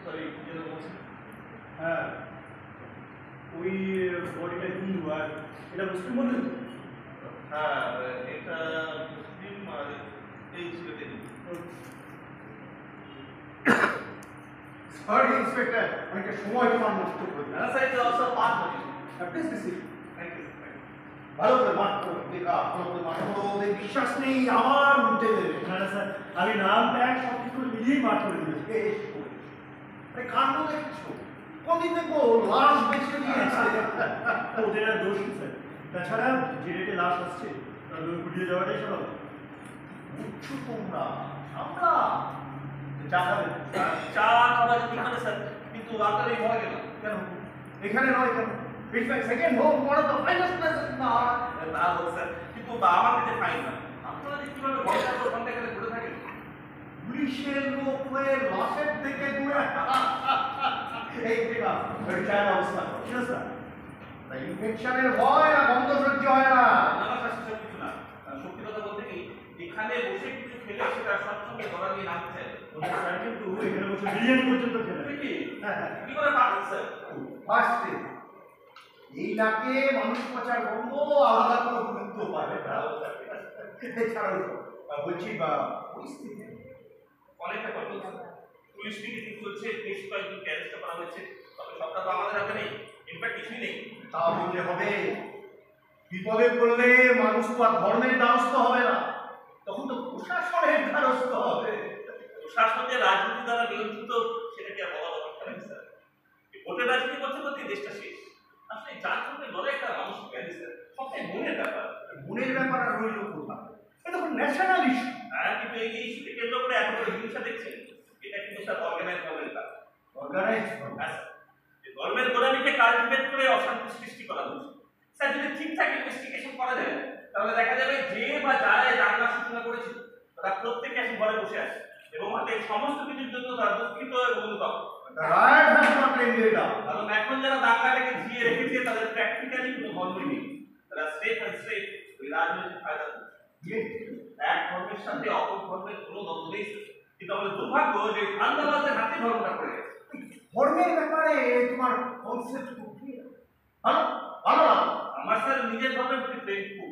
Sorry যেটা বলছেন হ্যাঁ ওই বডিটা হিন্দু আর এটা মুসলিম বললেন তো? হ্যাঁ এটা মুসলিম আর এই ছেলেটা হিন্দু। সরি ইন্সপেক্টর, অনেকটা সময় তোমার নষ্ট করে দিলাম। স্যার এটা also part of it. Please this thank you. ভালো করে মাঠ করো, দেখা ভালো করে মাঠ করো, ওদের বিশ্বাস নেই আমার উঠে দেবে। না না স্যার আমি নাম ট্যাগ সব কিছু মিলিয়েই মাঠ করে দিয়েছি। আরে কাণ্ড দেখছো, কদিন দেখবো লাশ বেছে দিয়েছে। ওদের আর দোষ কি স্যার? তাছাড়া যে রেটে লাশ আসছে তার গুটিয়ে যাওয়াটাই সব। বুঝছো তোমরা, আমরা চা খাবেন? চা খাবার এখানে স্যার, কিন্তু আপনার এই ঘরে গেলাম কেন এখানে নয় কেন? It's my second home, one of the finest places in the heart. তা হোক স্যার, কিন্তু আমার কাছে ফাইন না। আপনারা যে কিভাবে ঘন্টা পর ঘন্টা এখানে ঘুরে থাকেন? পুলিশের লোক হয়ে লাশের থেকে দূরে। এই দেখা ওই চায়ের অবস্থা ঠিক আছে স্যার? তাই ইনফেকশনের ভয় না গন্ধ সহ্য হয় না। না না স্যার, সেসব কিছু না। সত্যি কথা বলতে কি, এখানে বসে কিছু খেলে সেটা সবসঙ্গে ধরা নিয়ে নামতে চাই। স্যার কিন্তু এখানে বসে বিরিয়ানি পর্যন্ত খেলে। কি কি করে পারেন স্যার? ফার্স্টে এই নাকে মানুষ পচার গন্ধ আলাদা কোনো গুরুত্ব পাবে না। এছাড়াও বলছি বা পরিস্থিতি অনেকটা কথা স্যার। পুলিশ মিটিং চলছে, বেশ কয়েকজনকে অ্যারেস্ট করা হয়েছে, তবে সবটা তো আমাদের হাতে নেই। ইনফ্যাক্ট কিছুই নেই। তা বললে হবে? বিপদে পড়লে মানুষ তো আর ধর্মের দ্বারস্থ হবে না, তখন তো প্রশাসনের দ্বারস্থ হবে। প্রশাসনের রাজনীতি দ্বারা নিয়ন্ত্রিত, সেটাকে আর বলা দরকার নেই স্যার। ভোটের রাজনীতি করতে করতে দেশটা শেষ। আসলে যার জন্য লড়াইটা মানুষ গেছে স্যার, সবচেয়ে মনের ব্যাপার। মনের ব্যাপার আর রইল কোথায়? এটা তো ন্যাশনাল ইস্যু। হ্যাঁ, কিন্তু এই ইস্যুকে কেন্দ্র করে এখন হিংসা দেখছেন, এটা কিন্তু স্যার অর্গানাইজ গভর্নমেন্ট কাজ। অর্গানাইজ হ্যাঁ স্যার, ধর্মের গোলামিকে কাল্টিভেট করে অশান্তি সৃষ্টি করা হচ্ছে। স্যার যদি ঠিকঠাক ইনভেস্টিগেশন করা যায়, তাহলে দেখা যাবে যে বা যারা এই দাঙ্গা সূচনা করেছিল তারা প্রত্যেকে এখন ঘরে বসে আছে এবং হয়তো এই সমস্ত কিছুর জন্য তারা দুঃখিত এবং অনুতপ্ত। Right has not ended up. কারণ এখন যারা দাঙ্গাটাকে জিয়ে রেখেছে তাদের প্র্যাকটিক্যালি কোনো ধর্মই নেই। তারা স্টেপ বাই স্টেপ ওই রাজনৈতিক ফায়দা তুলছে। এক ধর্মের সাথে অপর ধর্মের কোনো দ্বন্দ্ব নেই, কিন্তু আমাদের দুর্ভাগ্য যে ধান্দাবাজদের হাতে ধর্মটা পড়ে গেছে। ধর্মের ব্যাপারে তোমার কনসেপ্ট খুব ক্লিয়ার। ভালো ভালো না আমার স্যার নিজের ধর্মের প্রতি প্রেম খুব,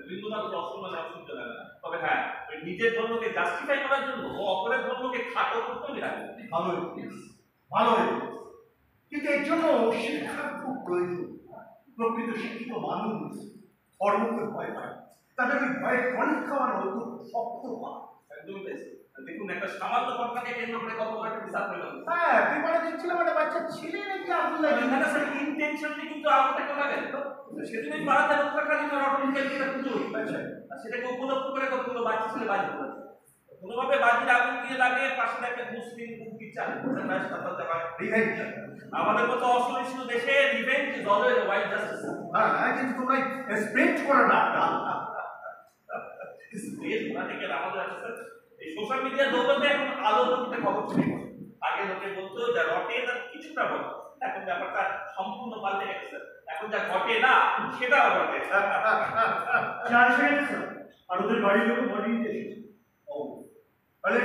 বিন্দু মাত্র অসম্মান নাম শুনতে লাগে না। তবে হ্যাঁ, ওই নিজের ধর্মকে জাস্টিফাই করার জন্য ও অপরের ধর্মকে খাটো করতে লাগে। ভালো ভালো, কিন্তু এর জন্য শিক্ষার খুব প্রয়োজন। প্রকৃত শিক্ষিত মানুষ ধর্মকে ভয় পায়, তাদের ওই ভয়ের টনিক খাওয়ানো খুব শক্ত পায়। একদমই তাই স্যার। দেখুন, একটা সামান্য ঘটনাকে কেন্দ্র করে কত বড় একটা বিচার হয়ে গেল। হ্যাঁ, পেপারে দেখছিলাম একটা বাচ্চা ছেলে নাকি আগুন লাগিয়ে এখানে স্যার ইনটেনশনলি কিন্তু আগুনটা কেউ লাগে তো সেদিনই পাড়াতে রক্ষাকালীন অটোমেটিক্যালি এটা পুজো হই। আচ্ছা, আর সেটাকে উপলক্ষ করে কতগুলো বাচ্চা ছেলে বাজি করেছে। কোনোভাবে বাজির আগুন দিয়ে লাগে, পাশে একটা মুসলিম মুক্তি চায় আমাদের মতো অসহিষ্ণু দেশে revenge is always white justice. হ্যাঁ, কিন্তু তোমরা স্প্রেড করো না। দেশ ঘোরা থেকে আমাদের আছে স্যার, এই সোশ্যাল মিডিয়ার দৌলতে এখন আলো বলতে খবর ছড়িয়ে পড়ে। আগে লোকে বলতো যা রটে তার কিছুটা বলে, এখন ব্যাপারটা সম্পূর্ণ পাল্টে গেছে স্যার। এখন যা ঘটে না সেটাও ঘটে। 4 সেকেন্ড স্যার, আর ওদের বাড়ির লোক বডি নিতে এসেছে। ও, তাহলে